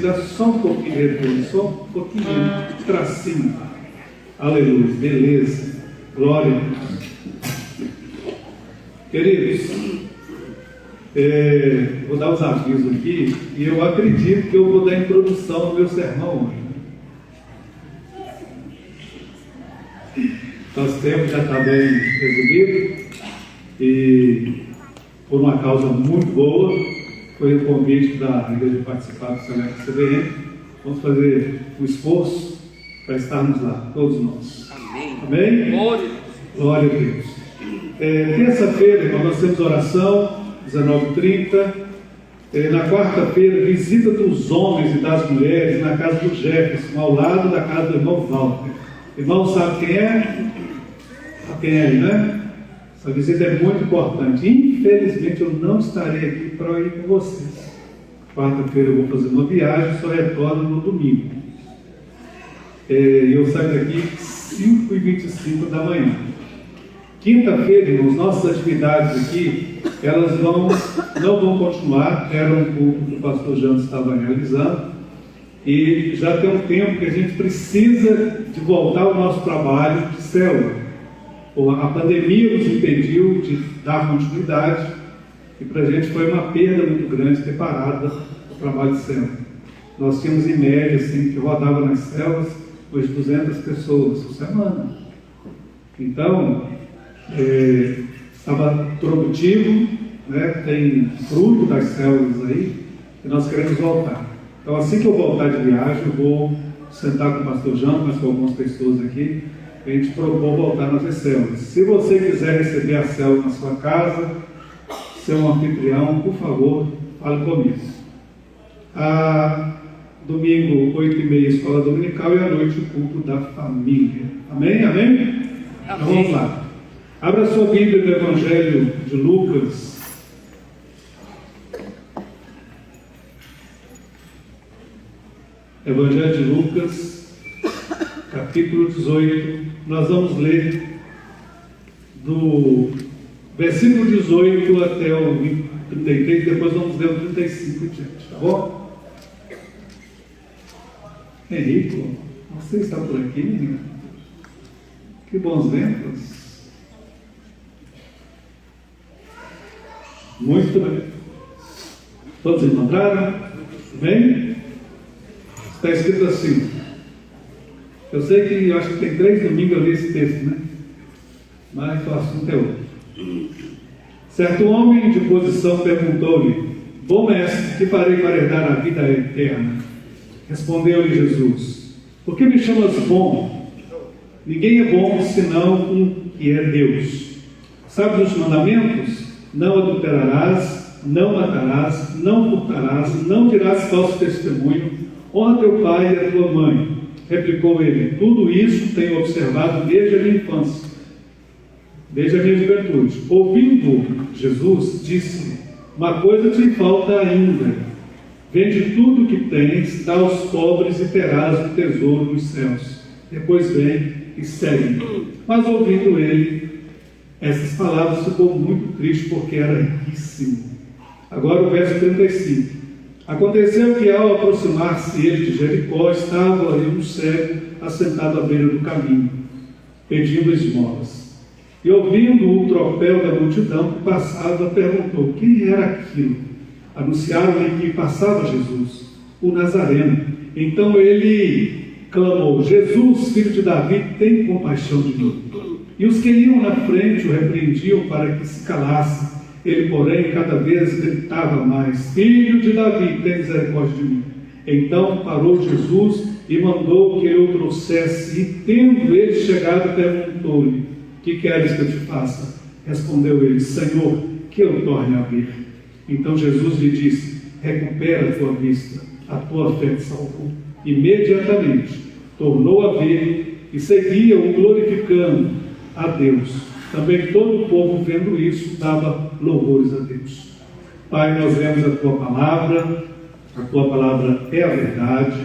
dá só um pouquinho de retorno, só um pouquinho para cima. Aleluia, beleza, glória a Deus. Queridos, vou dar os avisos aqui, e eu acredito que eu vou dar a introdução no meu sermão hoje. Nosso tempo já está bem resumido, e por uma causa muito boa, foi o convite da igreja de participar do Select CBN. Vamos fazer um esforço para estarmos lá, todos nós. Amém. Amém? Glória a Deus. Terça-feira, irmão, nós temos oração, 19h30. Na quarta-feira, visita dos homens e das mulheres na casa do Jefferson, ao lado da casa do irmão Walter. Irmão, sabe quem é? Sabe quem é ele, né? Essa visita é muito importante. Infelizmente, eu não estarei aqui para ir com vocês. Quarta-feira eu vou fazer uma viagem, só retorno no domingo. Eu saio daqui 5h25 da manhã. Quinta-feira, irmãos, nossas atividades aqui, elas não vão continuar. Era um culto que o pastor Jânio estava realizando. E já tem um tempo que a gente precisa de voltar ao nosso trabalho de célula. A pandemia nos impediu de dar continuidade, e para a gente foi uma perda muito grande ter parado o trabalho de célula. Nós tínhamos em média, assim, que rodava nas células, hoje 200 pessoas por semana. Então, estava produtivo, né? Tem fruto das células aí, e nós queremos voltar. Então, assim que eu voltar de viagem, eu vou sentar com o pastor João, mas com algumas pessoas aqui, a gente propôs voltar nas células. Se você quiser receber a célula na sua casa, ser um anfitrião, por favor, fale comigo. Domingo, 8h30, escola dominical, e à noite o culto da família. Amém? Amém? Então vamos lá. Abra sua Bíblia no Evangelho de Lucas. Evangelho de Lucas, capítulo 18. Nós vamos ler do versículo 18 até o 33, depois vamos ler o 35 e diante, tá bom? Henrique, você está por aqui, menino? Que bons ventos. Muito bem. Todos encontraram? Bem? Está escrito assim. Eu sei que eu acho que tem 3 domingos eu li esse texto, né? Mas o assunto é outro. Certo homem de posição perguntou-lhe: Bom mestre, que farei para herdar a vida eterna? Respondeu-lhe Jesus: Por que me chamas bom? Ninguém é bom senão um que é Deus. Sabes os mandamentos? Não adulterarás, não matarás, não furtarás, não dirás falso testemunho, honra teu pai e a tua mãe. Replicou ele: Tudo isso tenho observado desde a minha infância, desde a minha juventude. Ouvindo Jesus, disse: Uma coisa te falta ainda. Vende tudo que tens, dá aos pobres e terás um tesouro nos céus. Depois vem e segue. Mas ouvindo ele essas palavras, ficou muito triste, porque era riquíssimo. Agora o verso 35. Aconteceu que, ao aproximar-se ele de Jericó, estava ali um cego assentado à beira do caminho, pedindo esmolas. E ouvindo o tropel da multidão que passava, perguntou: quem era aquilo? Anunciaram-lhe que passava Jesus, o Nazareno. Então ele clamou: Jesus, filho de Davi, tem compaixão de mim. E os que iam na frente o repreendiam para que se calasse. Ele, porém, cada vez gritava mais: Filho de Davi, tem misericórdia de mim. Então parou Jesus e mandou que ele o trouxesse. E tendo ele chegado, perguntou-lhe: Que queres que eu te faça? Respondeu ele: Senhor, que eu torne a ver. Então Jesus lhe disse: Recupera a tua vista, a tua fé te salvou. Imediatamente tornou a ver e seguia-o glorificando a Deus. Também todo o povo, vendo isso, dava louvores a Deus. Pai, nós lemos a Tua palavra é a verdade,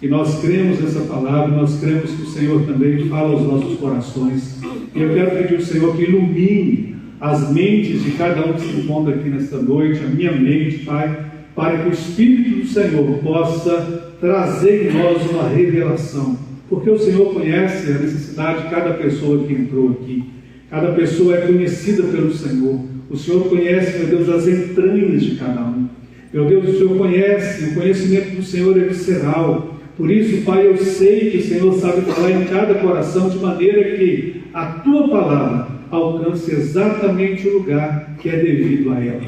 e nós cremos nessa palavra, nós cremos que o Senhor também fala aos nossos corações, e eu quero pedir ao Senhor que ilumine as mentes de cada um que se encontra aqui nesta noite, a minha mente, Pai, para que o Espírito do Senhor possa trazer em nós uma revelação. Porque o Senhor conhece a necessidade de cada pessoa que entrou aqui. Cada pessoa é conhecida pelo Senhor. O Senhor conhece, meu Deus, as entranhas de cada um. Meu Deus, o Senhor conhece, o conhecimento do Senhor é visceral. Por isso, Pai, eu sei que o Senhor sabe falar em cada coração, de maneira que a Tua palavra alcance exatamente o lugar que é devido a ela.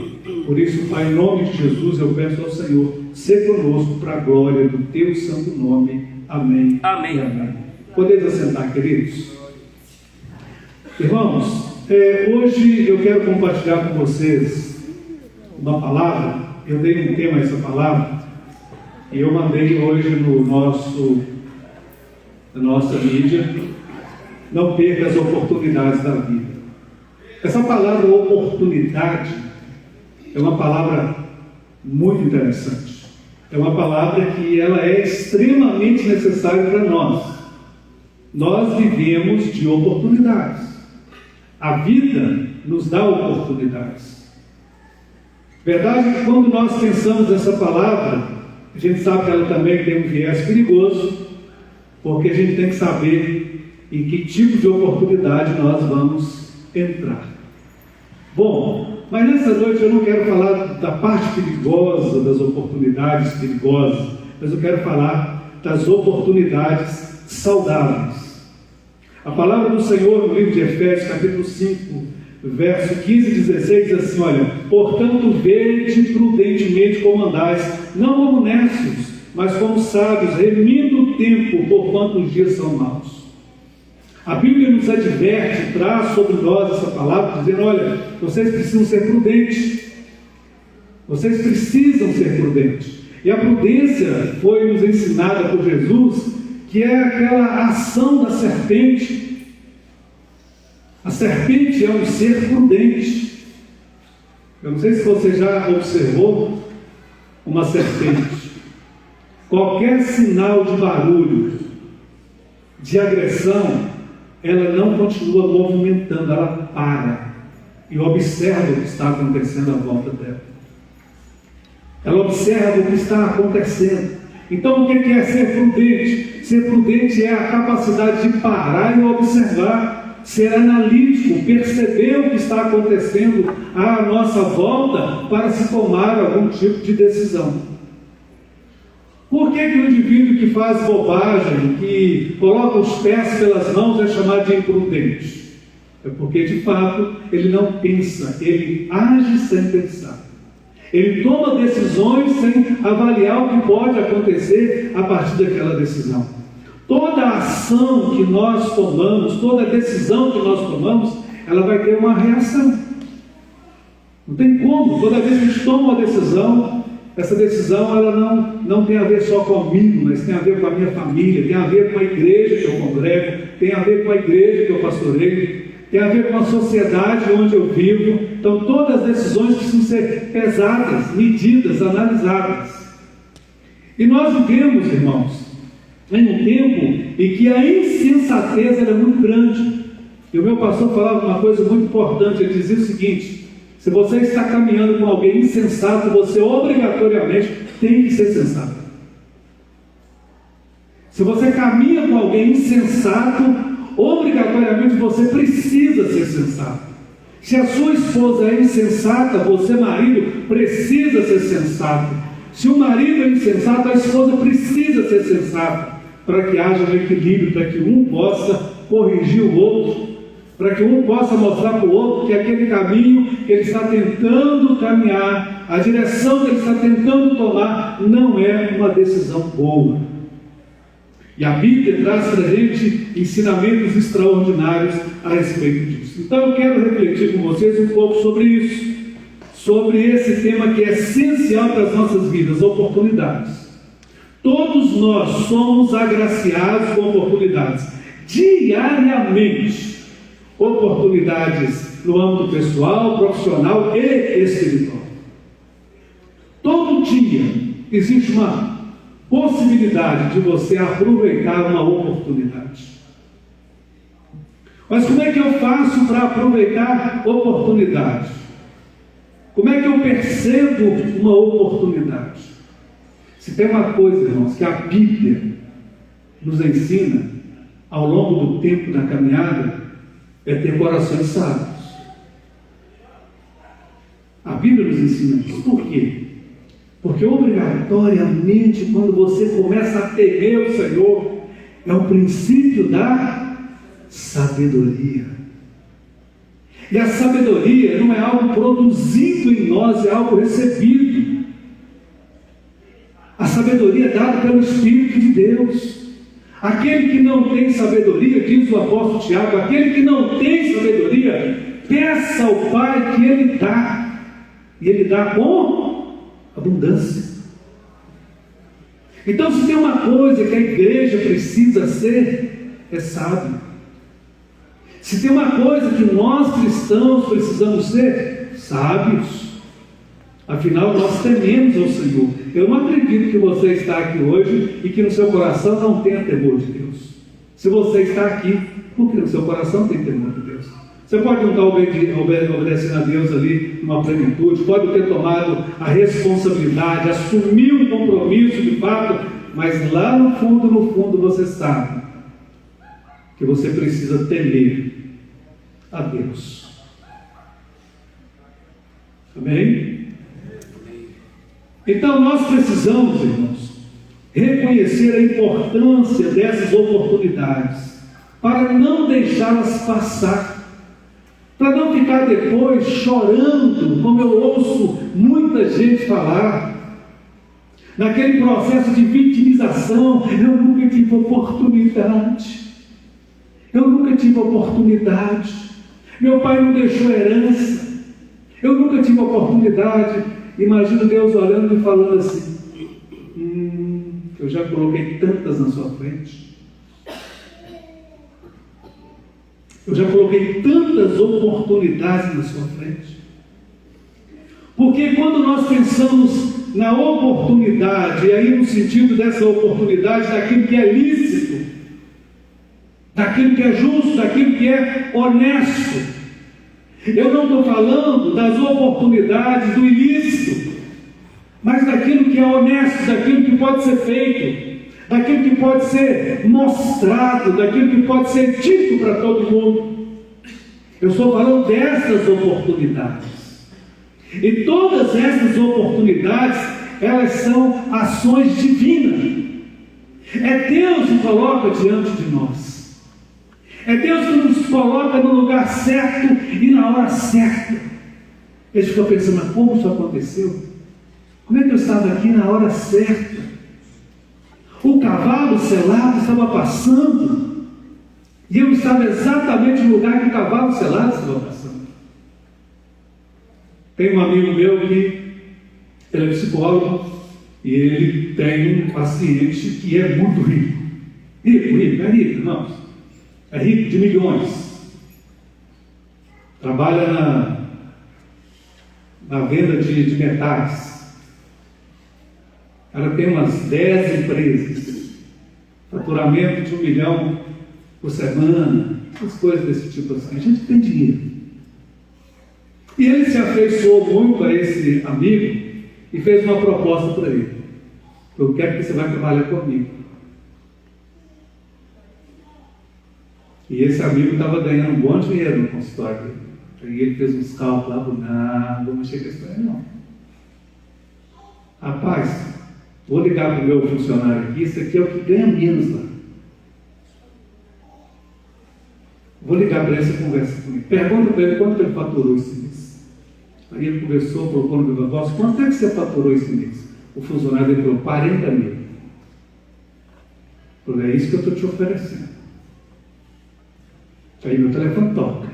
Por isso, Pai, em nome de Jesus, eu peço ao Senhor, ser conosco para a glória do Teu santo nome. Amém. Amém. E amém. Podeis assentar, queridos? Irmãos, hoje eu quero compartilhar com vocês uma palavra. Eu dei um tema a essa palavra e eu mandei hoje na nossa mídia. Não perca as oportunidades da vida. Essa palavra oportunidade é uma palavra muito interessante. É uma palavra que ela é extremamente necessária para nós. Nós vivemos de oportunidades. A vida nos dá oportunidades. Verdade que quando nós pensamos nessa palavra, a gente sabe que ela também tem um viés perigoso, porque a gente tem que saber em que tipo de oportunidade nós vamos entrar. Bom, mas nessa noite eu não quero falar da parte perigosa das oportunidades perigosas, mas eu quero falar das oportunidades saudáveis. A palavra do Senhor no livro de Efésios, capítulo 5, verso 15 e 16, diz assim, olha, portanto, vede prudentemente como andais, não como necios, mas como sábios, remindo o tempo, porquanto os dias são maus. A Bíblia nos adverte, traz sobre nós essa palavra, dizendo, olha, vocês precisam ser prudentes. Vocês precisam ser prudentes. E a prudência foi nos ensinada por Jesus, que é aquela ação da serpente. A serpente é um ser prudente. Eu não sei se você já observou uma serpente. Qualquer sinal de barulho, de agressão, ela não continua movimentando, ela para e observa o que está acontecendo à volta dela. Ela observa o que está acontecendo. Então, o que é ser prudente? Ser prudente é a capacidade de parar e observar, ser analítico, perceber o que está acontecendo à nossa volta para se tomar algum tipo de decisão. Por que o indivíduo que faz bobagem, que coloca os pés pelas mãos, é chamado de imprudente? É porque, de fato, ele não pensa, ele age sem pensar. Ele toma decisões sem avaliar o que pode acontecer a partir daquela decisão. Toda ação que nós tomamos, toda decisão que nós tomamos, ela vai ter uma reação. Não tem como. Toda vez que a gente toma uma decisão, essa decisão ela não tem a ver só comigo, mas tem a ver com a minha família, tem a ver com a igreja que eu congrego, tem a ver com a igreja que eu pastoreio, tem a ver com a sociedade onde eu vivo. Então todas as decisões precisam ser pesadas, medidas, analisadas. E nós vivemos, irmãos, em um tempo em que a insensatez era muito grande. E o meu pastor falava uma coisa muito importante, ele dizia o seguinte: se você está caminhando com alguém insensato, você obrigatoriamente tem que ser sensato. Se você caminha com alguém insensato, obrigatoriamente você precisa ser sensato. Se a sua esposa é insensata, você, marido, precisa ser sensato. Se o marido é insensato, a esposa precisa ser sensata, para que haja um equilíbrio, para que um possa corrigir o outro, para que um possa mostrar para o outro que aquele caminho que ele está tentando caminhar, a direção que ele está tentando tomar, não é uma decisão boa. E a Bíblia traz para a gente ensinamentos extraordinários a respeito disso. Então eu quero refletir com vocês um pouco sobre isso, sobre esse tema que é essencial para as nossas vidas, oportunidades. Todos nós somos agraciados com oportunidades, diariamente. Oportunidades no âmbito pessoal, profissional e espiritual. Todo dia existe uma possibilidade de você aproveitar uma oportunidade. Mas como é que eu faço para aproveitar oportunidade? Como é que eu percebo uma oportunidade? Se tem uma coisa, irmãos, que a Bíblia nos ensina ao longo do tempo da caminhada, é ter corações sábios. A Bíblia nos ensina isso. Por quê? Porque obrigatoriamente, quando você começa a temer o Senhor, é o princípio da sabedoria. E a sabedoria não é algo produzido em nós, é algo recebido. A sabedoria é dada pelo Espírito de Deus. Aquele que não tem sabedoria, diz o apóstolo Tiago, aquele que não tem sabedoria, peça ao Pai que Ele dá. E Ele dá com abundância. Então, se tem uma coisa que a igreja precisa ser, é sábio. Se tem uma coisa que nós cristãos precisamos ser, sábios. Afinal, nós tememos ao Senhor. Eu não acredito que você está aqui hoje e que no seu coração não tenha temor de Deus. Se você está aqui, porque no seu coração tem temor de Deus. Você pode não estar obedecendo a Deus ali numa plenitude, pode ter tomado a responsabilidade, assumir um compromisso de fato, mas lá no fundo você sabe que você precisa temer a Deus. Amém? Então nós precisamos, irmãos, reconhecer a importância dessas oportunidades para não deixá-las passar. Para não ficar depois chorando, como eu ouço muita gente falar, naquele processo de vitimização. Eu nunca tive oportunidade. Eu nunca tive oportunidade. Meu pai não deixou herança. Eu nunca tive oportunidade. Imagino Deus olhando e falando assim: eu já coloquei tantas na sua frente. Eu já coloquei tantas oportunidades na sua frente. Porque quando nós pensamos na oportunidade, e aí no sentido dessa oportunidade, daquilo que é lícito, daquilo que é justo, daquilo que é honesto, eu não estou falando das oportunidades do ilícito, mas daquilo que é honesto, daquilo que pode ser feito, daquilo que pode ser mostrado, daquilo que pode ser dito para todo mundo. Eu estou falando dessas oportunidades. E todas essas oportunidades, elas são ações divinas. É Deus que coloca diante de nós. É Deus que nos coloca no lugar certo e na hora certa. Eles ficam pensando: mas como isso aconteceu? Como é que eu estava aqui na hora certa? O cavalo selado estava passando, e eu estava exatamente no lugar que o cavalo selado estava passando. Tem um amigo meu que ele é psicólogo, e ele tem um paciente que é muito rico. É rico, não. É rico de milhões. Trabalha na venda de metais. Ela tem umas 10 empresas, faturamento de 1 milhão por semana, essas coisas desse tipo assim. A gente tem dinheiro. E ele se afeiçoou muito a esse amigo e fez uma proposta para ele: eu quero que você vai trabalhar comigo. E esse amigo estava ganhando um bom dinheiro no consultório dele. Aí ele fez uns cálculos lá: não vou mexer com isso aí não. Rapaz, vou ligar para o meu funcionário aqui, esse aqui é o que ganha menos lá. Vou ligar para ele, você conversa comigo. Pergunta para ele quanto ele faturou esse mês. Aí ele conversou, colocou no meu negócio: quanto é que você faturou esse mês? O funcionário dele falou: 40 mil. Eu falei: é isso que eu estou te oferecendo. Aí meu telefone toca.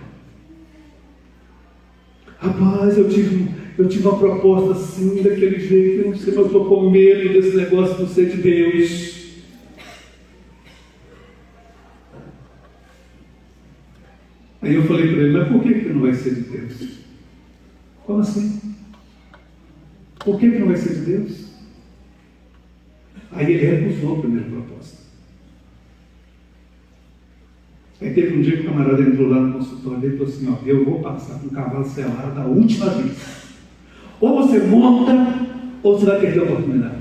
Rapaz, eu tive uma proposta assim, daquele jeito, eu não sei, mas eu estou com medo desse negócio não ser de Deus. Aí eu falei para ele: mas por que não vai ser de Deus? Como assim? Por que não vai ser de Deus? Aí ele recusou a primeira proposta. Aí teve um dia que o camarada entrou lá no consultório e falou assim: eu vou passar com o cavalo selado da última vez. Ou você monta, ou você vai perder a oportunidade.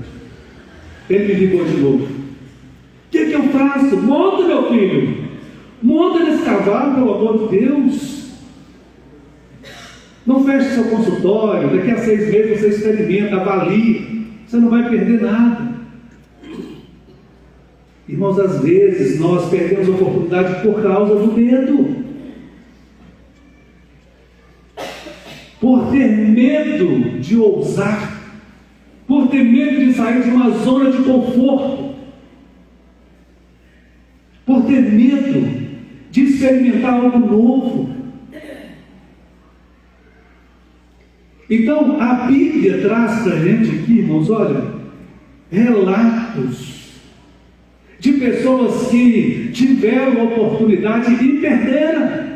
Ele me ligou de novo. O que eu faço? Monta, meu filho. Monta nesse cavalo, pelo amor de Deus. Não feche seu consultório. Daqui a 6 meses você experimenta, avalia. Você não vai perder nada. Irmãos, às vezes nós perdemos a oportunidade por causa do medo. Por ter medo de ousar. Por ter medo de sair de uma zona de conforto. Por ter medo de experimentar algo novo. Então, a Bíblia traz para a gente aqui, irmãos, olha, relatos de pessoas que tiveram a oportunidade e perderam.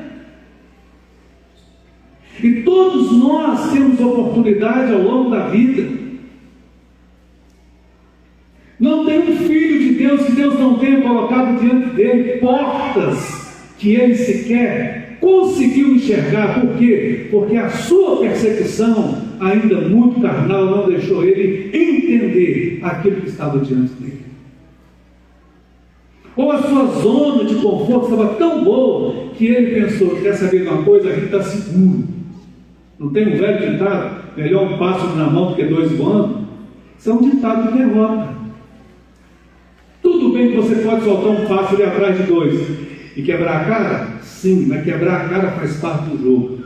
E todos nós temos oportunidade ao longo da vida. Não tem um filho de Deus que Deus não tenha colocado diante dele portas que ele sequer conseguiu enxergar. Por quê? Porque a sua perseguição, ainda muito carnal, não deixou ele entender aquilo que estava diante dele. Ou a sua zona de conforto estava tão boa que ele pensou: quer saber de uma coisa? Aqui está seguro. Não tem um velho ditado? Melhor um pássaro na mão do que 2 voando? Isso é um ditado de derrota. Tudo bem que você pode soltar um pássaro e atrás de 2 e quebrar a cara? Sim, mas quebrar a cara faz parte do jogo.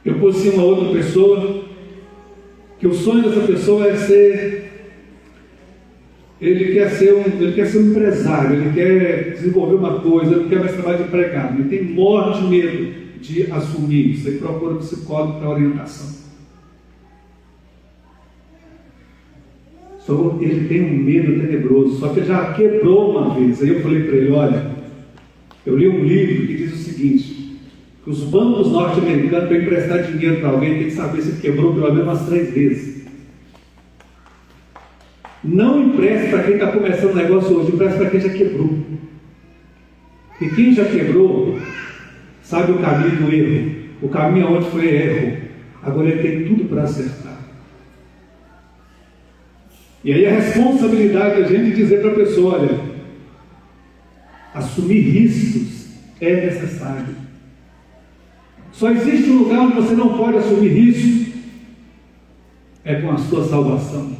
Eu conheci uma outra pessoa que o sonho dessa pessoa é ser... Ele quer ser um empresário, ele quer desenvolver uma coisa, ele não quer mais trabalhar de empregado, ele tem morte de medo de assumir isso, ele procura um psicólogo para orientação. Ele tem um medo tenebroso, só que ele já quebrou uma vez. Aí eu falei para ele: olha, eu li um livro que diz o seguinte, que os bancos norte-americanos, para emprestar dinheiro para alguém, tem que saber se ele quebrou pelo menos umas 3 vezes. Não empreste para quem está começando o negócio hoje, empreste para quem já quebrou. E quem já quebrou sabe o caminho do erro. O caminho aonde foi erro. Agora ele tem tudo para acertar. E aí a responsabilidade da gente dizer para a pessoa: olha, assumir riscos é necessário. Só existe um lugar onde você não pode assumir riscos, é com a sua salvação.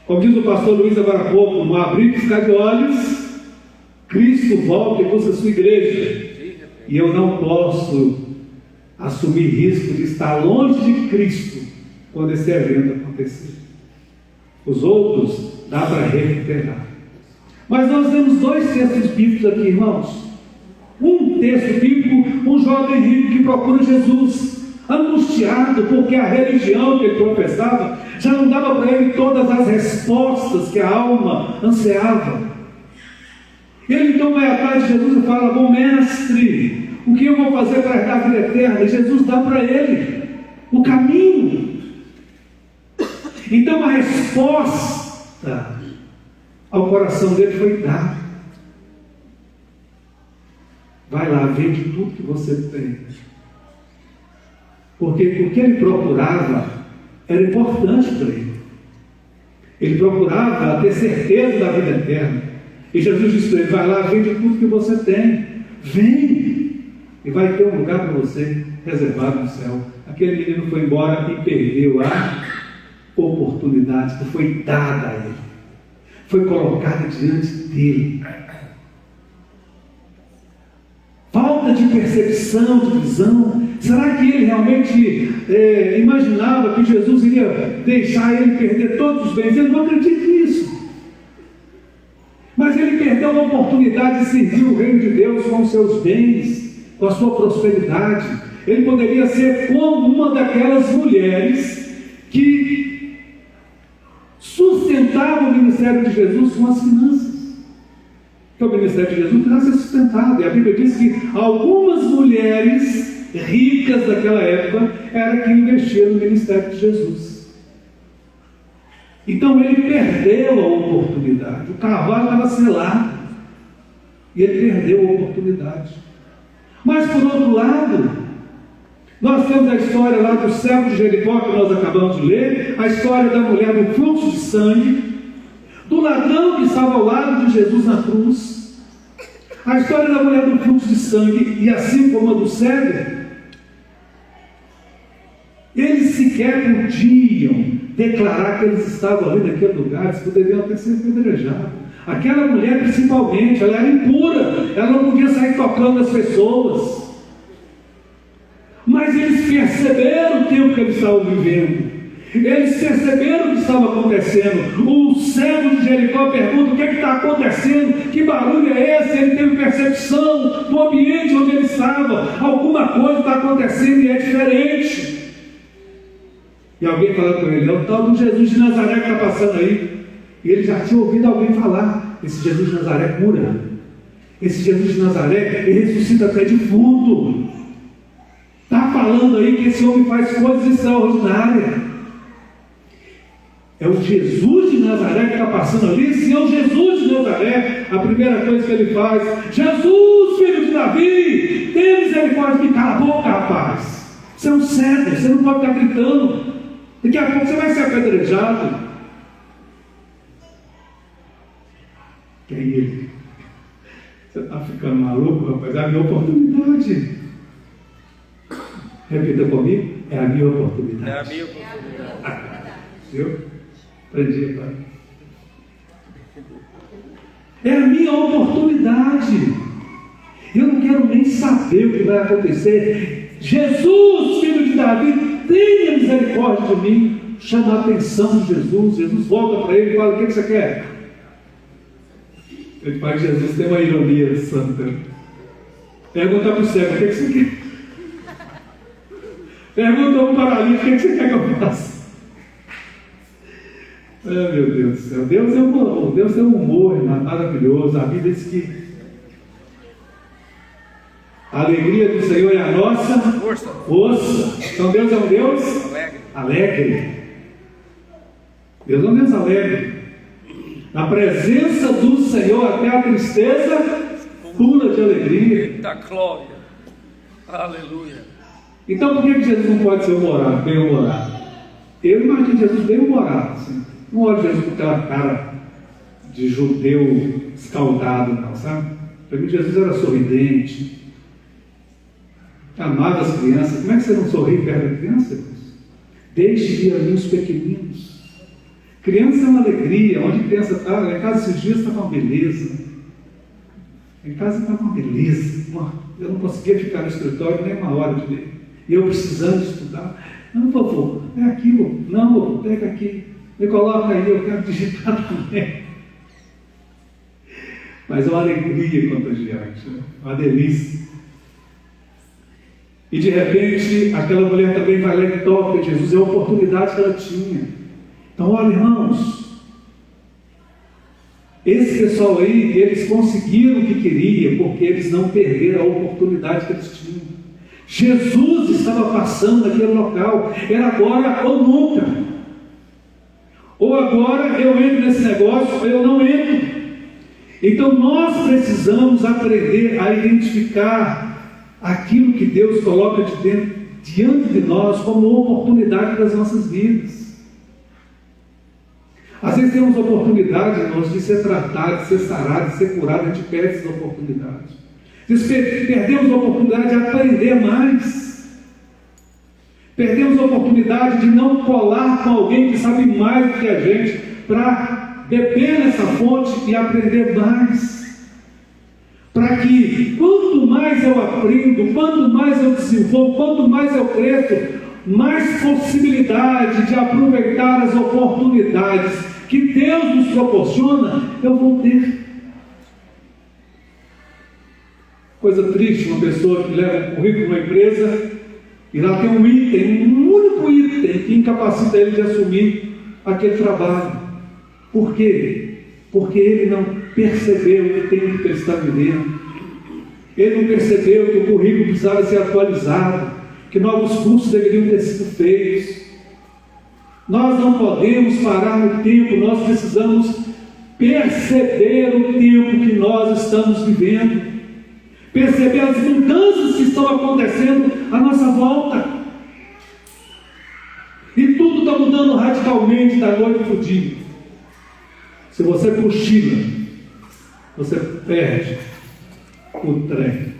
Como diz o pastor Luiz agora há pouco, no abrir e piscar de olhos, Cristo volta e busca a sua igreja. E eu não posso assumir risco de estar longe de Cristo quando esse evento acontecer. Os outros dá para recuperar. Mas nós temos 2 textos bíblicos aqui, irmãos. Um texto bíblico, um jovem rico que procura Jesus, angustiado porque a religião que ele professava já não dava para ele todas as respostas que a alma ansiava. Ele então vai atrás de Jesus e fala: bom mestre, o que eu vou fazer para herdar a vida eterna? E Jesus dá para ele o caminho. Então a resposta ao coração dele foi dada. Vai lá, vende tudo que você tem. Porque o que ele procurava era importante para ele. Ele procurava ter certeza da vida eterna. E Jesus disse para ele: vai lá, vende tudo que você tem. Vem, e vai ter um lugar para você reservado no céu. Aquele menino foi embora e perdeu a oportunidade que foi dada a ele. Foi colocada diante dele. Falta de percepção, de visão. Será que ele realmente imaginava que Jesus iria deixar ele perder todos os bens? Ele não acredita nisso. Mas ele perdeu a oportunidade de servir o reino de Deus com os seus bens, com a sua prosperidade. Ele poderia ser como uma daquelas mulheres que sustentavam o ministério de Jesus com as finanças. Porque o ministério de Jesus precisava ser sustentado. E a Bíblia diz que algumas mulheres ricas daquela época eram que investiam no ministério de Jesus. Então ele perdeu a oportunidade. O cavalo estava selado e ele perdeu a oportunidade. Mas, por outro lado, nós temos a história lá do servo de Jericó, que nós acabamos de ler, a história da mulher do fluxo de sangue, do ladrão que estava ao lado de Jesus na cruz, a história da mulher do fluxo de sangue, e assim como a do cego. Eles sequer podiam declarar que eles estavam ali naquele lugar, eles poderiam ter sido apedrejados. Aquela mulher, principalmente, ela era impura, ela não podia sair tocando as pessoas. Mas eles perceberam o tempo que eles estavam vivendo, eles perceberam o que estava acontecendo. O servo de Jericó pergunta: o que está acontecendo? Que barulho é esse? Ele teve percepção do ambiente onde ele estava. Alguma coisa está acontecendo e é diferente. E alguém fala com ele: é o tal do Jesus de Nazaré que está passando aí. E ele já tinha ouvido alguém falar: esse Jesus de Nazaré cura, esse Jesus de Nazaré, ele ressuscita até defunto. Está falando aí que esse homem faz coisas extraordinárias. É o Jesus de Nazaré que está passando ali. Se é o Jesus de Nazaré, a primeira coisa que ele faz: Jesus, filho de Davi, tem misericórdia de mim. Cala a boca, rapaz. Você é um cego, você não pode estar gritando. Daqui a pouco você vai ser apedrejado. Que é ele? Você está ficando maluco, rapaz? É a minha oportunidade. Repita comigo: é a minha oportunidade. É a minha oportunidade. Viu? Aprendi, pai. É a minha oportunidade. Eu não quero nem saber o que vai acontecer. Jesus, filho de Davi, tenha misericórdia de mim. Chama a atenção de Jesus. Jesus volta para ele e fala: o que você quer? Ele fala que Jesus tem uma ironia santa. Pergunta para o cego: o que você quer? Pergunta para o paralítico: o que você quer que eu faça? Meu Deus do céu, Deus é um humor maravilhoso. A Bíblia diz que a alegria do Senhor é a nossa força. Então Deus é um Deus alegre. Deus é um Deus alegre. Na presença do Senhor até a tristeza pula de alegria. Eita glória, aleluia. Então por que Jesus não pode ser humorado, bem humorado? Eu imagino Jesus bem humorado, assim. Não olho Jesus com aquela cara de judeu escaldado, não, sabe? Para mim Jesus era sorridente, amava as crianças. Como é que você não sorri perto da criança? Deixe vir ali os pequeninos. Criança é uma alegria. Onde criança está? Lá em casa esses dias estava uma beleza. Em casa estava uma beleza. Eu não conseguia ficar no escritório nem uma hora de ler. E eu precisando estudar. Não, vovô, é aqui, vovô. Não, vovô, pega aqui. Me coloca aí, eu quero digitar também. Mas é uma alegria contagiante, né? Uma delícia. E de repente, aquela mulher também vai lá e toca Jesus. É a oportunidade que ela tinha. Então, olha, irmãos, esse pessoal aí, eles conseguiram o que queriam, porque eles não perderam a oportunidade que eles tinham. Jesus estava passando naquele local. Era agora ou nunca. Ou agora eu entro nesse negócio, ou eu não entro. Então nós precisamos aprender a identificar aquilo que Deus coloca diante de nós como oportunidade das nossas vidas. Às vezes temos oportunidade, irmãos, de ser tratado, de ser sarado, de ser curado. A gente perde essa oportunidade. Perdemos a oportunidade de aprender mais. Perdemos a oportunidade de não colar com alguém que sabe mais do que a gente, para beber nessa fonte e aprender mais. Para que, quanto mais eu aprendo, quanto mais eu desenvolvo, quanto mais eu cresço, mais possibilidade de aproveitar as oportunidades que Deus nos proporciona, eu vou ter. Coisa triste, uma pessoa que leva um currículo para uma empresa e lá tem um item, um único item que incapacita ele de assumir aquele trabalho. Por quê? Porque ele não percebeu o tempo que ele está vivendo. Ele não percebeu que o currículo precisava ser atualizado, que novos cursos deveriam ter sido feitos. Nós não podemos parar no tempo, nós precisamos perceber o tempo que nós estamos vivendo. perceber as mudanças que estão acontecendo à nossa volta. E tudo está mudando radicalmente da noite para o dia. Se você cochila, você perde o trem.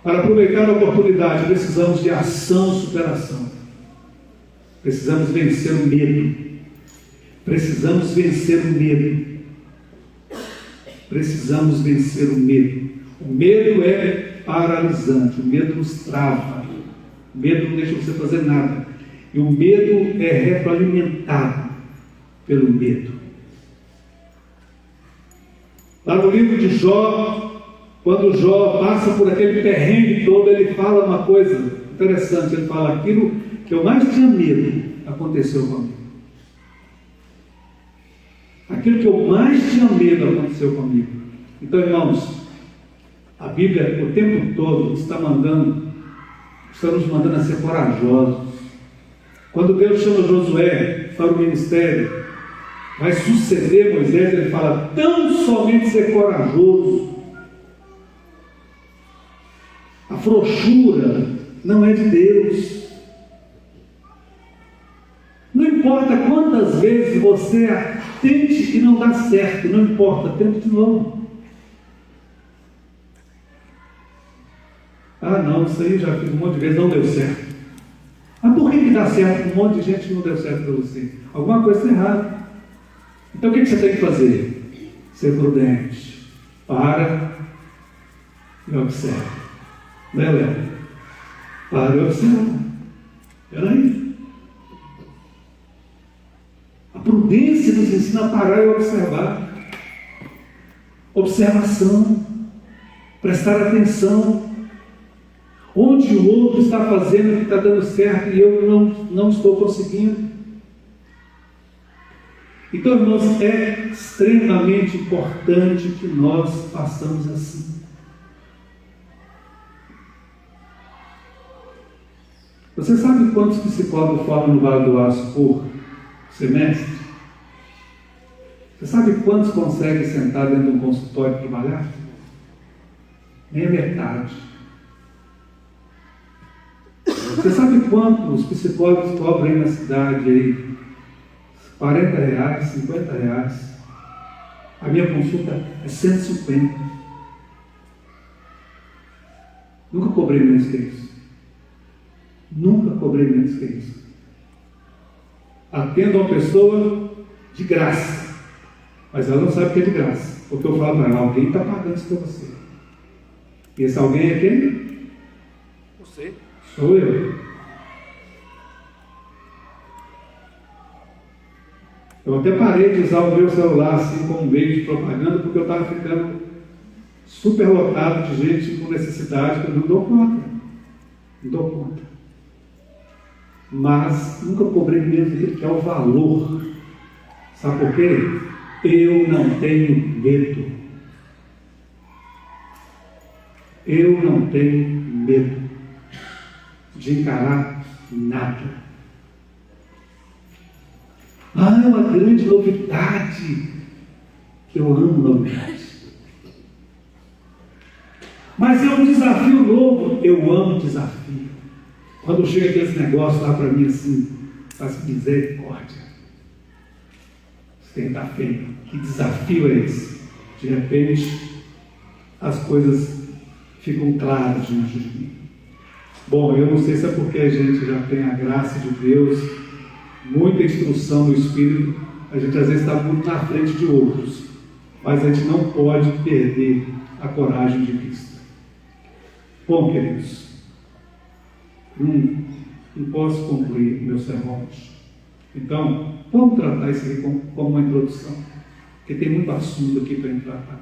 Para aproveitar a oportunidade, precisamos de ação e superação. Precisamos vencer o medo. Precisamos vencer o medo. Precisamos vencer o medo. O medo é paralisante. O medo nos trava. O medo não deixa você fazer nada. E o medo é retroalimentado pelo medo. Lá no livro de Jó, quando Jó passa por aquele perrengue todo, ele fala uma coisa interessante. Ele fala: aquilo que eu mais tinha medo aconteceu comigo. Aquilo que eu mais tinha medo aconteceu comigo. Então, irmãos, a Bíblia o tempo todo está nos mandando a ser corajosos. Quando Deus chama Josué para o ministério, vai suceder Moisés, ele fala: tão somente ser corajoso. A frouxura não é de Deus. Não importa quantas vezes você tente e não dá certo, não importa, tente de novo. Ah não, isso aí já fiz um monte de vezes, não deu certo. Mas por que dá certo com um monte de gente que não deu certo para você? Alguma coisa está errada. Então o que você tem que fazer? Ser prudente. Para e observa. Né, Léo? Para e observa. Espera aí. A prudência nos ensina a parar e observar. Observação. Prestar atenção. Onde o outro está fazendo o que está dando certo e eu não estou conseguindo. Então, irmãos, é extremamente importante que nós façamos assim. Você sabe quantos psicólogos formam no Vale do Aço por semestre? Você sabe quantos conseguem sentar dentro de um consultório e trabalhar? Nem a metade. Você sabe quanto os psicólogos cobram aí na cidade? Aí? R$40, R$50. A minha consulta é 150. Nunca cobrei menos que isso. Nunca cobrei menos que isso. Atendo uma pessoa de graça, mas ela não sabe que é de graça, porque eu falo para ela: alguém está pagando isso para você. E esse alguém é quem? Você. Sou eu. Eu até parei de usar o meu celular assim como meio de propaganda, porque eu estava ficando superlotado de gente com necessidade que eu não dou conta. Não dou conta. Mas nunca cobrei menos do que é o valor. Sabe por quê? Eu não tenho medo. Eu não tenho medo de encarar nada. Ah, é uma grande novidade. Eu amo novidades. Mas é um desafio novo. Eu amo desafio. Quando chega aqueles negócios lá para mim assim, faz misericórdia. Você tem que estar feio. Que desafio é esse? De repente, as coisas ficam claras diante de mim. Bom, eu não sei se é porque a gente já tem a graça de Deus, muita instrução do Espírito, a gente às vezes está muito na frente de outros, mas a gente não pode perder a coragem de Cristo. Bom, queridos, não posso concluir meu sermão hoje. Então, vamos tratar isso aqui como uma introdução, porque tem muito assunto aqui para tratar.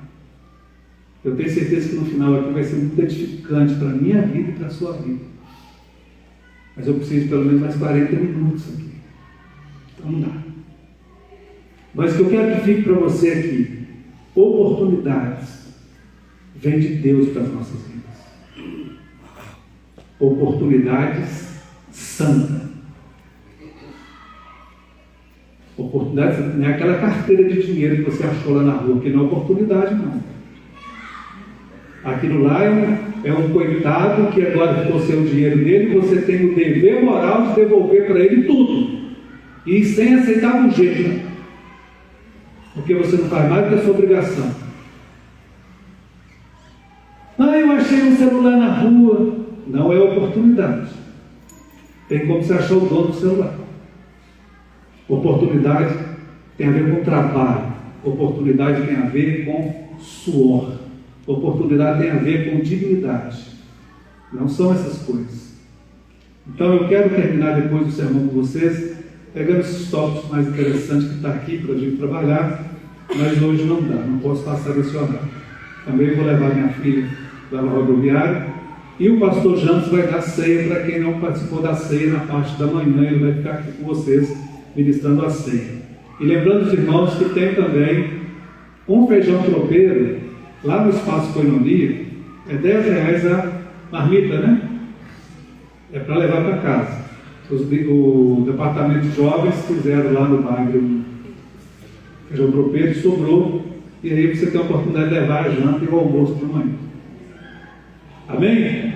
Eu tenho certeza que no final aqui vai ser muito edificante para a minha vida e para a sua vida. Mas eu preciso de pelo menos mais 40 minutos aqui. Então não dá. Mas o que eu quero que fique para você aqui: oportunidades vêm de Deus para as nossas vidas. Oportunidades santas. Oportunidade não é aquela carteira de dinheiro que você achou lá na rua, que não é oportunidade, não. Aquilo lá é um coitado que agora ficou sem o dinheiro dele, você tem o dever moral de devolver para ele tudo. E sem aceitar um jeito. Porque você não faz mais do que a sua obrigação. Eu achei um celular na rua. Não é oportunidade. Tem como você achar o dono do celular. Oportunidade tem a ver com trabalho. Oportunidade tem a ver com suor. Oportunidade tem a ver com dignidade. Não são essas coisas. Então eu quero terminar depois do sermão com vocês, pegando esses tópicos mais interessantes que está aqui para a gente trabalhar, mas hoje não dá, não posso passar desse horário. Também vou levar minha filha lá no rodoviário, e o pastor Jantos vai dar ceia para quem não participou da ceia na parte da manhã, ele vai ficar aqui com vocês ministrando a ceia. E lembrando os irmãos que tem também um feijão tropeiro lá no Espaço Coinonia, é R$10 a marmita, né? É para levar para casa. O departamento de jovens fizeram lá no bairro um feijão tropeiro, sobrou, e aí você tem a oportunidade de levar a janta e o almoço para amanhã. Amém?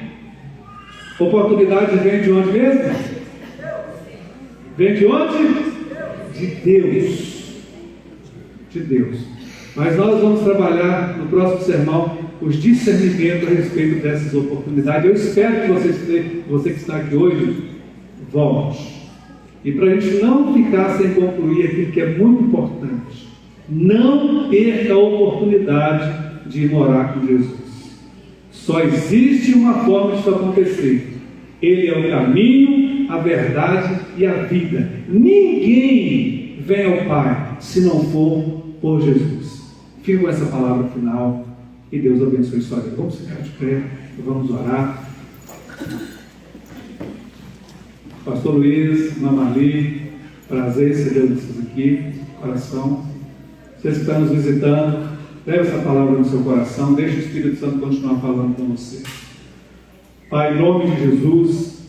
Oportunidade vem de onde mesmo? Vem de onde? De Deus. De Deus. Mas nós vamos trabalhar no próximo sermão os discernimentos a respeito dessas oportunidades. Eu espero que você que está aqui hoje volte. E para a gente não ficar sem concluir aquilo que é muito importante, não perca a oportunidade de ir morar com Jesus. Só existe uma forma disso acontecer. Ele é o caminho, a verdade e a vida. Ninguém vem ao Pai se não for por Jesus. Fique com essa palavra final e Deus abençoe sua vida. Vamos ficar de pé, vamos orar. Pastor Luiz, Mamali, prazer receber vocês aqui, coração. Vocês que estão nos visitando, leve essa palavra no seu coração, deixe o Espírito Santo continuar falando com você. Pai, em nome de Jesus,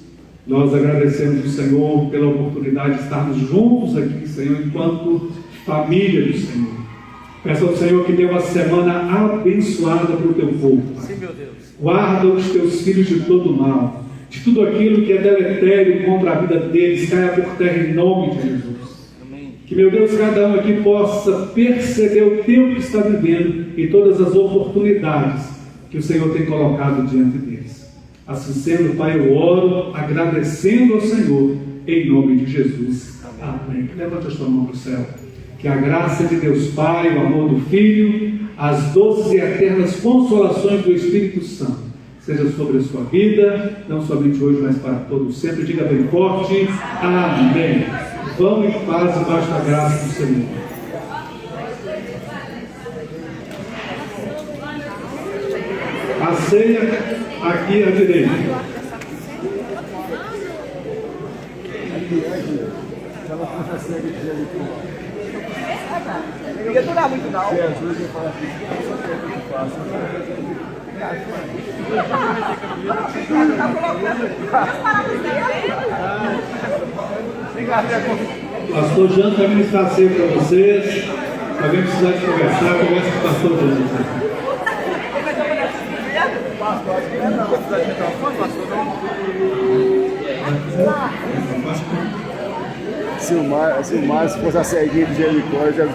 nós agradecemos ao Senhor pela oportunidade de estarmos juntos aqui, Senhor, enquanto família do Senhor. Peço ao Senhor que dê uma semana abençoada para o teu povo, Pai. Sim, meu Deus. Guarda os teus filhos de todo mal, de tudo aquilo que é deletério contra a vida deles, caia por terra em nome de Jesus. Amém. Que, meu Deus, cada um aqui possa perceber o tempo que está vivendo e todas as oportunidades que o Senhor tem colocado diante deles. Assim sendo, Pai, eu oro agradecendo ao Senhor em nome de Jesus. Amém. Levanta a sua mão para o céu. Que a graça de Deus Pai, o amor do Filho, as doces e eternas consolações do Espírito Santo seja sobre a sua vida, não somente hoje, mas para todos sempre. Diga bem forte, amém. Vamos em paz debaixo da graça do Senhor. A ceia aqui à direita. Não ia durar muito, não. Pastor Jean vai ministrar ceia para vocês. Alguém precisar de conversar, conversa com o pastor Jean. Se o mar fosse a ceguinha de Jericó, já